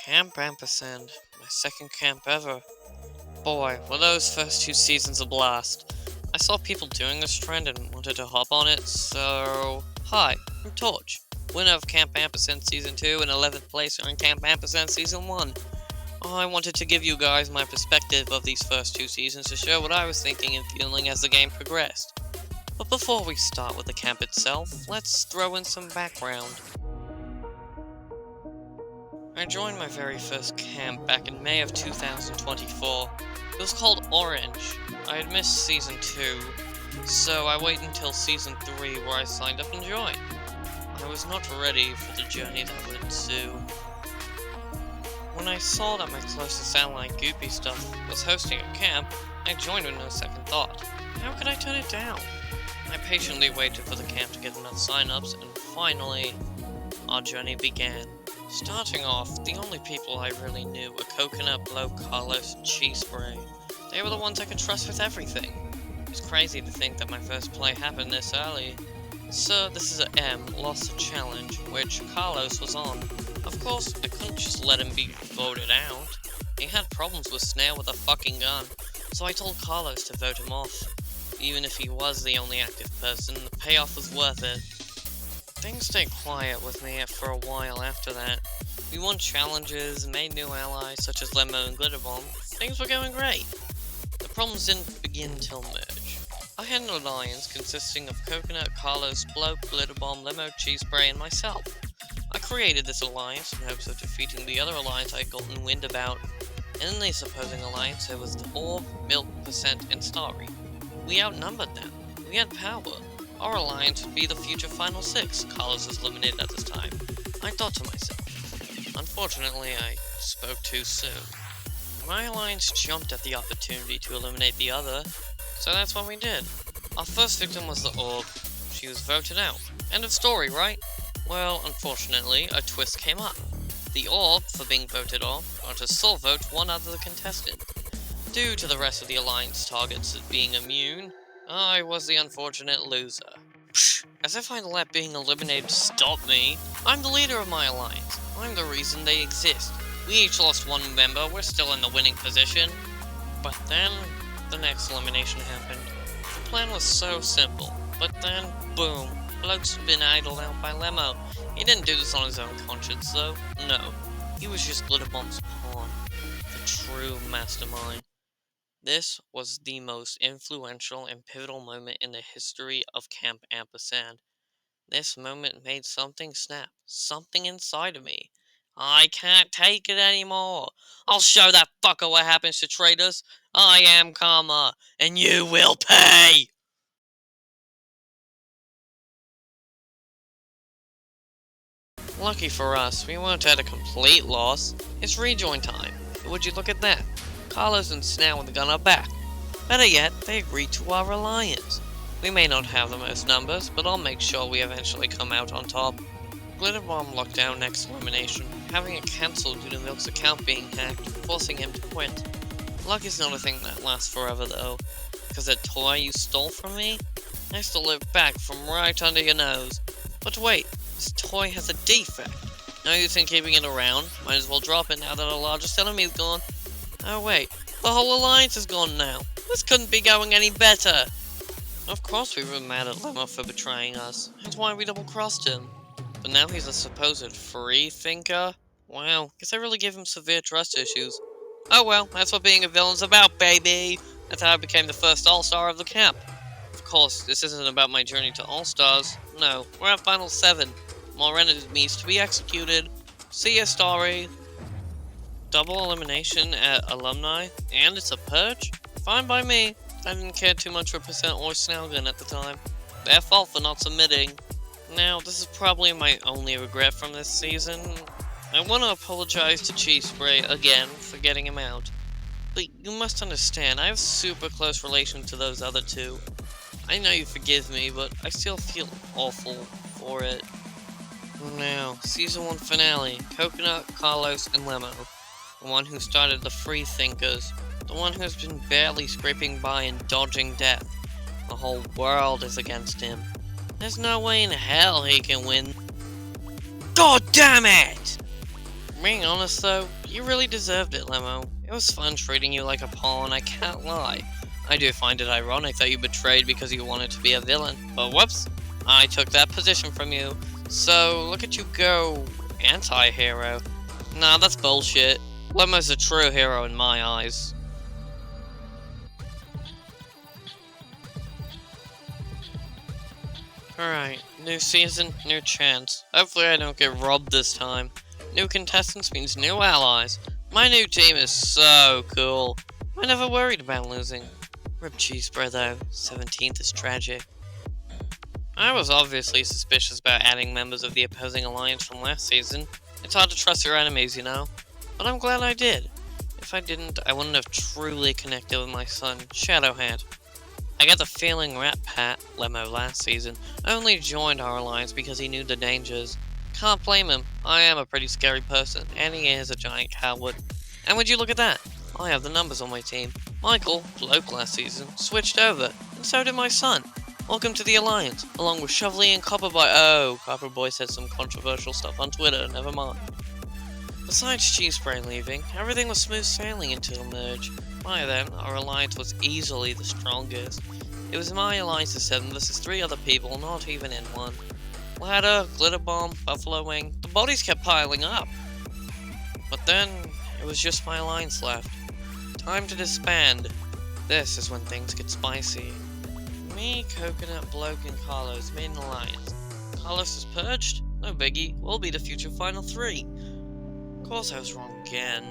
Camp Ampersand, my second camp ever. Boy, were those first two seasons a blast. I saw people doing this trend and wanted to hop on it, so... Hi, I'm Torch, winner of Camp Ampersand Season 2 and 11th placer in Camp Ampersand Season 1. I wanted to give you guys my perspective of these first two seasons to show what I was thinking and feeling as the game progressed. But before we start with the camp itself, let's throw in some background. I joined my very first camp back in May of 2024. It was called Orange. I had missed Season 2, so I waited until Season 3 where I signed up and joined. I was not ready for the journey that would ensue. When I saw that my closest ally, Goopy Stuff, was hosting a camp, I joined with no second thought. How could I turn it down? I patiently waited for the camp to get enough sign-ups, and finally, our journey began. Starting off, the only people I really knew were Coconut, Blow, Carlos, and Cheese Spray. They were the ones I could trust with everything. It was crazy to think that my first play happened this early. So this is a M lost a challenge, which Carlos was on. Of course, I couldn't just let him be voted out. He had problems with Snail with a fucking gun, so I told Carlos to vote him off. Even if he was the only active person, the payoff was worth it. Things stayed quiet with me for a while after that. We won challenges, made new allies such as Lemon and Glitterbomb. Things were going great. The problems didn't begin till merge. I had an alliance consisting of Coconut, Carlos, Blow, Glitterbomb, Lemo, Cheese Spray, and myself. I created this alliance in hopes of defeating the other alliance I had gotten wind about. In this opposing alliance, there was the Orb, Milk, Percent, and Starry. We outnumbered them. We had power. Our alliance would be the future Final Six. Carlos was eliminated at this time. I thought to myself. Unfortunately, I spoke too soon. My alliance jumped at the opportunity to eliminate the other, so that's what we did. Our first victim was the Orb. She was voted out. End of story, right? Well, unfortunately, a twist came up. The Orb, for being voted off, got to sole vote one other contestant. Due to the rest of the alliance targets being immune, I was the unfortunate loser. Psh, as if I'd let being eliminated stop me. I'm the leader of my alliance. I'm the reason they exist. We each lost one member, we're still in the winning position. But then, the next elimination happened. The plan was so simple, but then, boom, Bloke's been idled out by Lemo. He didn't do this on his own conscience, though. No, he was just Glitterbomb's pawn. The true mastermind. This was the most influential and pivotal moment in the history of Camp Ampersand. This moment made something snap, something inside of me. I can't take it anymore. I'll show that fucker what happens to traitors. I am Karma, and you will pay! Lucky for us, we weren't at a complete loss. It's rejoin time. Would you look at that? Carlos and Snail with the gun are back. Better yet, they agreed to our alliance. We may not have the most numbers, but I'll make sure we eventually come out on top. Glitterbomb locked down next elimination, having it cancelled due to Milk's account being hacked, forcing him to quit. Luck is not a thing that lasts forever though, because that toy you stole from me? I stole it back from right under your nose. But wait, this toy has a defect. No use in keeping it around, might as well drop it now that our largest enemy is gone. Oh wait, the whole alliance is gone now. This couldn't be going any better. Of course we were mad at Lemma for betraying us. That's why we double-crossed him. But now he's a supposed free thinker? Wow, guess I really gave him severe trust issues. Oh well, that's what being a villain's about, baby! That's how I became the first All-Star of the camp. Of course, this isn't about my journey to All-Stars. No, we're at Final 7. More enemies to be executed. See ya, Starry. Double elimination at Alumni, and it's a purge? Fine by me. I didn't care too much for Percent or Snailgun at the time. Their fault for not submitting. Now, this is probably my only regret from this season. I want to apologize to Cheese Spray again for getting him out. But you must understand, I have super close relation to those other two. I know you forgive me, but I still feel awful for it. Now, Season 1 finale, Coconut, Carlos, and Lemo. The one who started the Free Thinkers. The one who's been barely scraping by and dodging death. The whole world is against him. There's no way in hell he can win. God damn it! Being honest though, you really deserved it, Lemo. It was fun treating you like a pawn, I can't lie. I do find it ironic that you betrayed because you wanted to be a villain, but whoops, I took that position from you. So look at you go, anti-hero. Nah, that's bullshit. Lemo's a true hero in my eyes. Alright, new season, new chance. Hopefully I don't get robbed this time. New contestants means new allies. My new team is so cool. I never worried about losing. Rip cheese bread though, 17th is tragic. I was obviously suspicious about adding members of the opposing alliance from last season. It's hard to trust your enemies, you know? But I'm glad I did. If I didn't, I wouldn't have truly connected with my son, Shadowhead. I get the feeling Rat Pat, Lemo last season, only joined our alliance because he knew the dangers. Can't blame him, I am a pretty scary person, and he is a giant coward. And would you look at that? I have the numbers on my team. Michael, bloke last season, switched over, and so did my son. Welcome to the alliance, along with Shovelly and Copperboy. Oh, Copperboy said some controversial stuff on Twitter, never mind. Besides Cheese Brain leaving, everything was smooth sailing until merge. By then, our alliance was easily the strongest. It was my alliance of 7 versus 3 other people, not even in one. Ladder, Glitter Bomb, Buffalo Wing, the bodies kept piling up. But then, it was just my alliance left. Time to disband. This is when things get spicy. Me, Coconut, Bloke, and Carlos made an alliance. Carlos is purged? No biggie, we'll be the future final 3. Of course I was wrong again.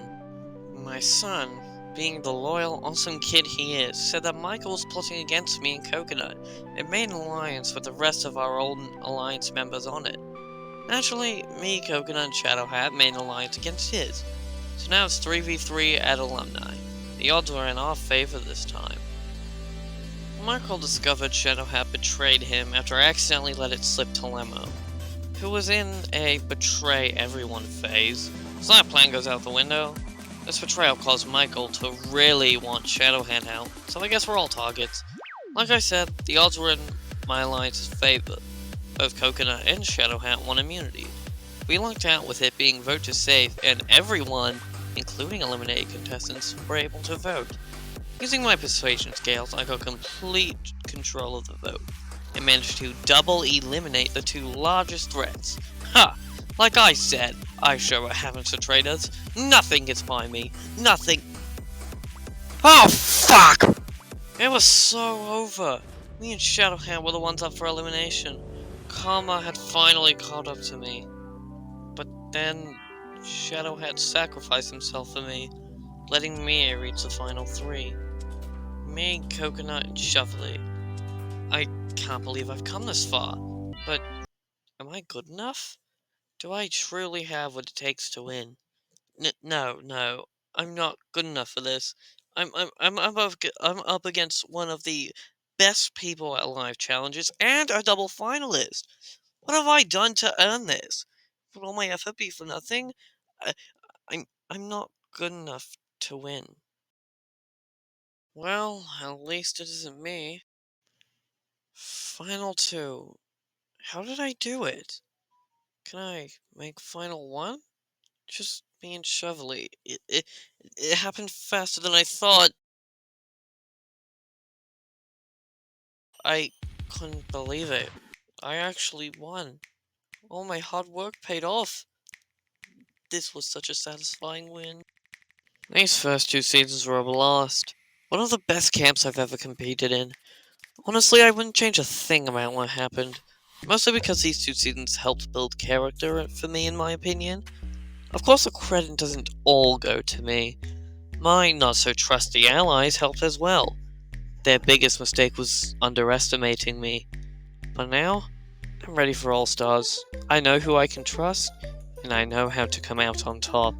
My son, being the loyal, awesome kid he is, said that Michael was plotting against me and Coconut, and made an alliance with the rest of our old alliance members on it. Naturally, me, Coconut, and Shadowhat made an alliance against his. So now it's 3v3 at alumni. The odds were in our favor this time. Michael discovered Shadowhat betrayed him after I accidentally let it slip to Lemo, who was in a betray everyone phase. So that plan goes out the window. This betrayal caused Michael to really want Shadowhead out, so I guess we're all targets. Like I said, the odds were in my alliance's favor. Both Coconut and Shadowhat won immunity. We lucked out with it being vote to save, and everyone, including eliminated contestants, were able to vote. Using my persuasion scales, I got complete control of the vote, and managed to double eliminate the 2 largest threats. Ha! Like I said, I sure what happens to traitors. Nothing gets by me. Nothing. Oh, fuck! It was so over. Me and Shadowhand were the ones up for elimination. Karma had finally caught up to me. But then, Shadowhead sacrificed himself for me, letting me reach the final 3. Me, Coconut, and Shovelly. I can't believe I've come this far. But, am I good enough? Do I truly have what it takes to win? No, I'm not good enough for this. I'm up against one of the best people at live challenges and a double finalist. What have I done to earn this? Will all my effort be for nothing? I, I'm not good enough to win. Well, at least it isn't me. Final 2. How did I do it? Can I make final 1? Just me and Shovelly. It happened faster than I thought. I couldn't believe it. I actually won. All my hard work paid off. This was such a satisfying win. These first 2 seasons were a blast. One of the best camps I've ever competed in. Honestly, I wouldn't change a thing about what happened. Mostly because these 2 seasons helped build character for me, in my opinion. Of course, the credit doesn't all go to me. My not-so-trusty allies helped as well. Their biggest mistake was underestimating me. But now, I'm ready for All-Stars. I know who I can trust, and I know how to come out on top.